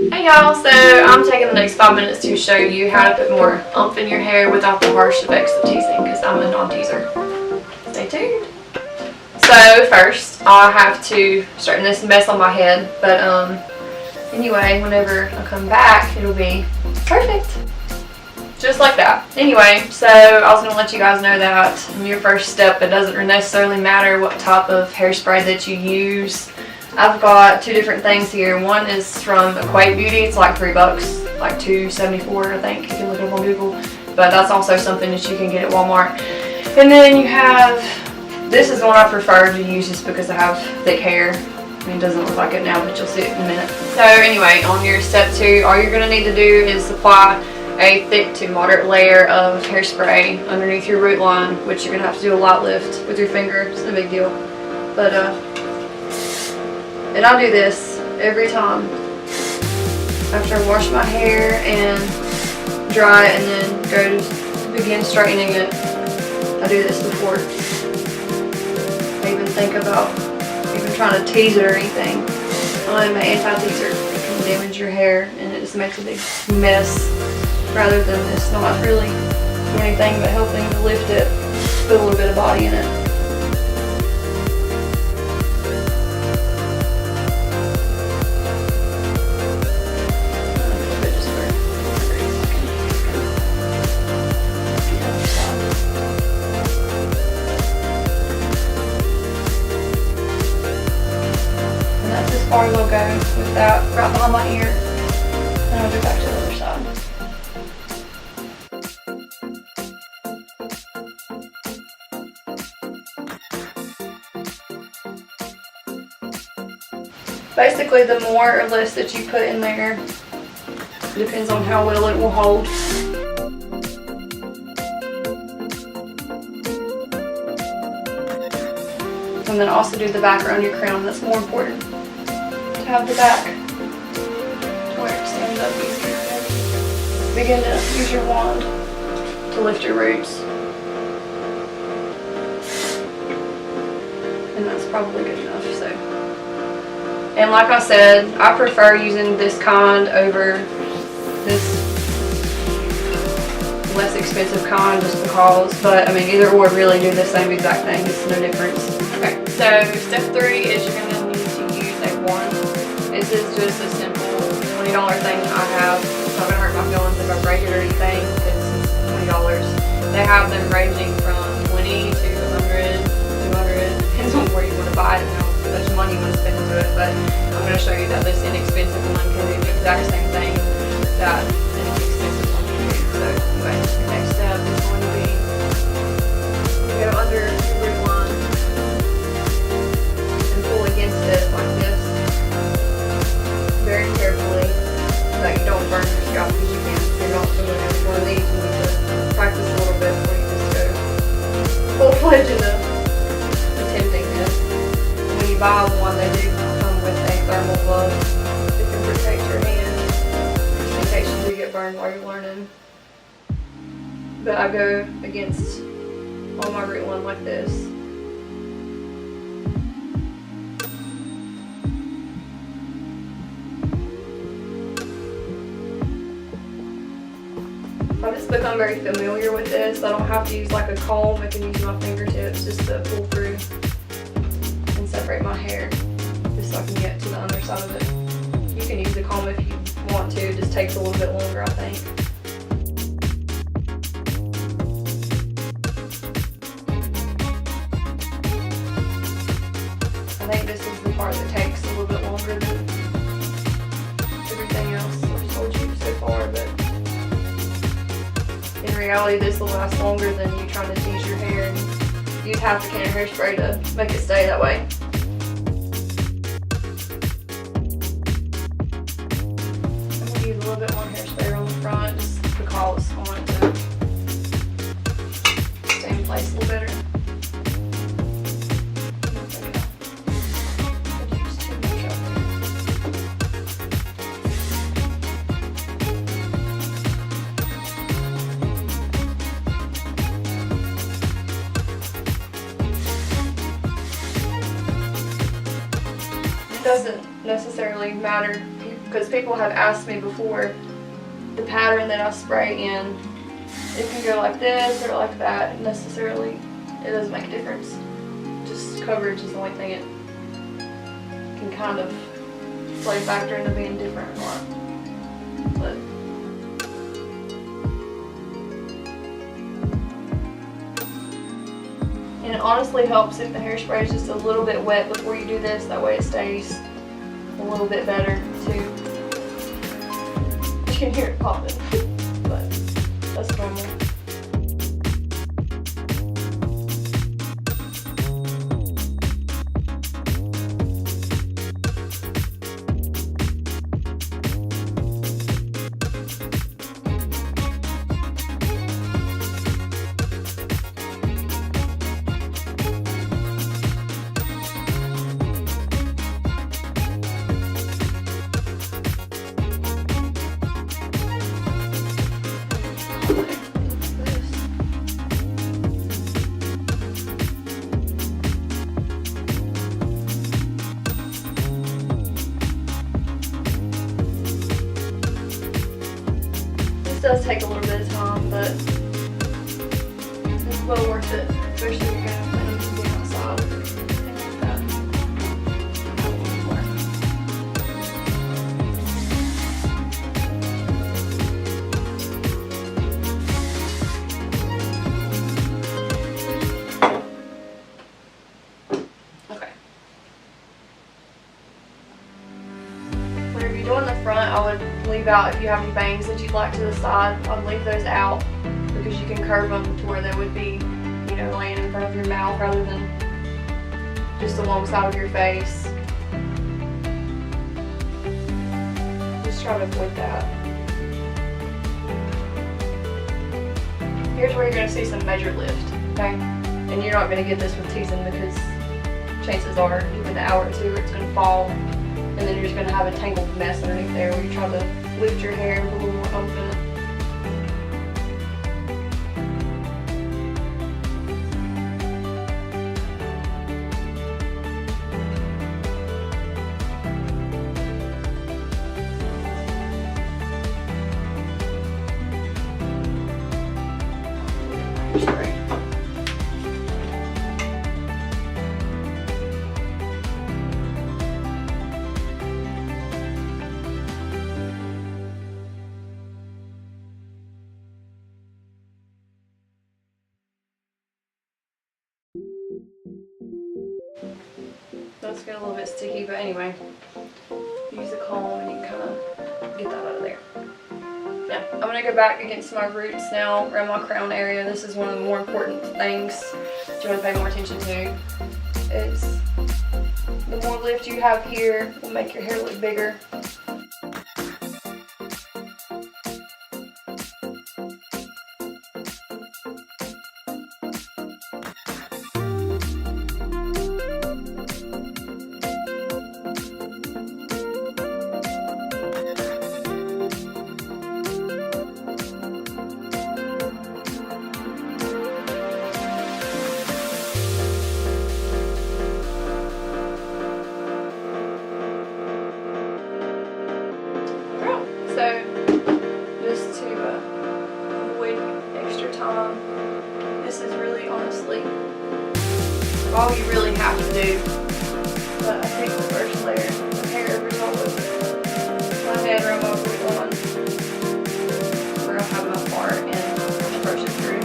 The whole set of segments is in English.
Hey y'all, so I'm taking the next 5 minutes to show you how to put more oomph in your hair without the harsh effects of teasing, because I'm a non-teaser. Stay tuned. So first, I have to straighten this mess on my head, but anyway, whenever I come back, it'll be perfect. Just like that. Anyway, so I was going to let you guys know that in your first step, it doesn't necessarily matter what type of hairspray that you use. I've got two different things here. One is from Equate Beauty. It's like $3, like $2.74 I think. You can look it up on Google. But that's also something that you can get at Walmart. And then you have, this is the one I prefer to use just because I have thick hair. I mean, it doesn't look like it now, but you'll see it in a minute. So anyway, on your step 2, all you're going to need to do is apply a thick to moderate layer of hairspray underneath your root line, which you're going to have to do a light lift with your finger. It's no big deal. But and I do this every time after I wash my hair and dry it and then go to begin straightening it. I do this before I even think about even trying to tease it or anything. I'm an anti-teaser. It can damage your hair and it just makes a big mess rather than this not really do anything but helping to lift it, put a little bit of body in it. As far as I'll go with that right behind my ear, and I'll go back to the other side. Basically, the more or less that you put in there depends on how well it will hold. And then also do the back around your crown. That's more important. Have the back to where it stands up easier. Begin to use your wand to lift your roots. And that's probably good enough. So, and like I said, I prefer using this kind over this less expensive kind just because, but I mean either or really do the same exact thing. It's no difference. Okay, so step 3 is you're going to need to use a wand. This is just a simple $20 thing I have. It's not going to hurt my feelings if I break it or anything. It's $20. They have them ranging from 20 to 100, 200. Depends on where you want to buy it and how much money you want to spend into it. But I'm going to show you that this inexpensive one can do the exact same thing that an expensive one can do. So anyway, your next step is going to be you go under your root line and pull against it like this. Very carefully so that you don't burn your scalp because you can. If you're not doing every one of these, you need to practice a little bit before you just go full-fledged into attempting this. And when you buy one, they do come with a thermal glove that can protect your hand in case you do get burned while you're learning. But I go against on my root line like this. I've just become very familiar with this. I don't have to use like a comb. I can use my fingertips just to pull through and separate my hair just so I can get to the underside of it. You can use a comb if you want to. It just takes a little bit longer, I think. I think this is the part that takes a little bit longer than everything else I've told you so far, but in reality this will last longer than you trying to tease your hair and use half a can of hairspray to make it stay that way. I'm going to use a little bit more hairspray on the front just because I want it to stay in place a little better. It doesn't necessarily matter because people have asked me before the pattern that I spray in. It can go like this or like that. Necessarily, it doesn't make a difference. Just coverage is the only thing it can kind of play factor into being different or not. But and it honestly helps if the hairspray is just a little bit wet before you do this. That way it stays a little bit better too. You can hear it popping, but that's normal. This does take a little bit of time, but it's well worth it, especially if you're going to plan on being outside. Things like that. Okay. Whenever you're doing the front, I would leave out, if you have any bangs that you'd like to the side, I'd leave those out because you can curve them to where they would be, you know, laying in front of your mouth rather than just alongside of your face. Just try to avoid that. Here's where you're going to see some measured lift, okay? And you're not going to get this with teasing because chances are, even an hour or two, it's going to fall. And then you're just going to have a tangled mess underneath there where you try to lift your hair with a little more oomph in it. Does get a little bit sticky, but anyway, use a comb and you can kind of get that out of there. Yeah, I'm going to go back against my roots now, around my crown area. This is one of the more important things that you want to pay more attention to. Is the more lift you have here will make your hair look bigger. So, just to avoid extra time, this is really honestly all you really have to do. But I take the first layer of hair resolve my head around my root line, where I have my part, and just brush it through.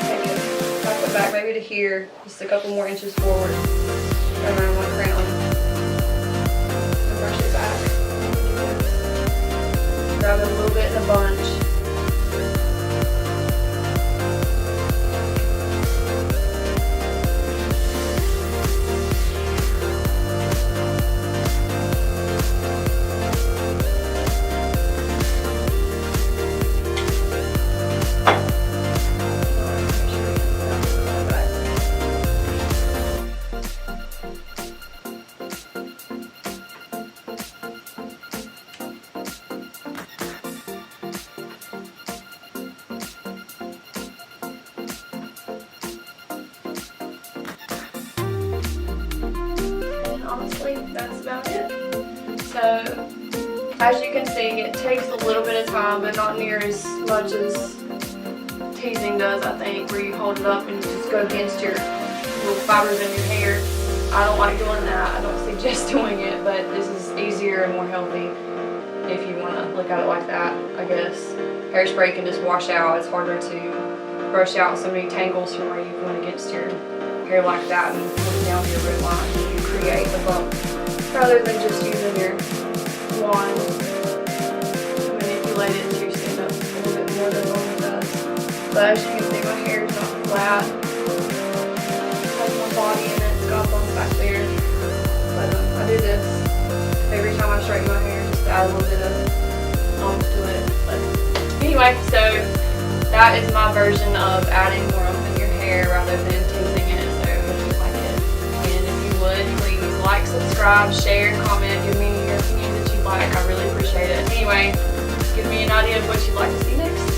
Take it, tuck it back maybe to here, just a couple more inches forward around my crown, and brush it back. Grab it a little bit in a bunch. Honestly, that's about it. So, as you can see, it takes a little bit of time, but not near as much as teasing does, I think, where you hold it up and you just go against your little fibers in your hair. I don't like doing that. I don't suggest doing it, but this is easier and more healthy if you want to look at it like that, I guess. Hairspray can just wash out. It's harder to brush out so many tangles from where you went against your hair like that and look down your root line and you create a bump rather than just using your wand to manipulate it to stand up a little bit more than normal does. But as you can see, my hair is not flat. It has more body in it. It's got bumps back there. But I do this every time I straighten my hair, just to add a little bit of oomph to it. But anyway, so that is my version of adding more oomph in your hair rather than teasing it. So I hope you like it. And if you would, please like, subscribe, share, comment, give me your opinion that you like. I really appreciate it. Anyway, give me an idea of what you'd like to see next.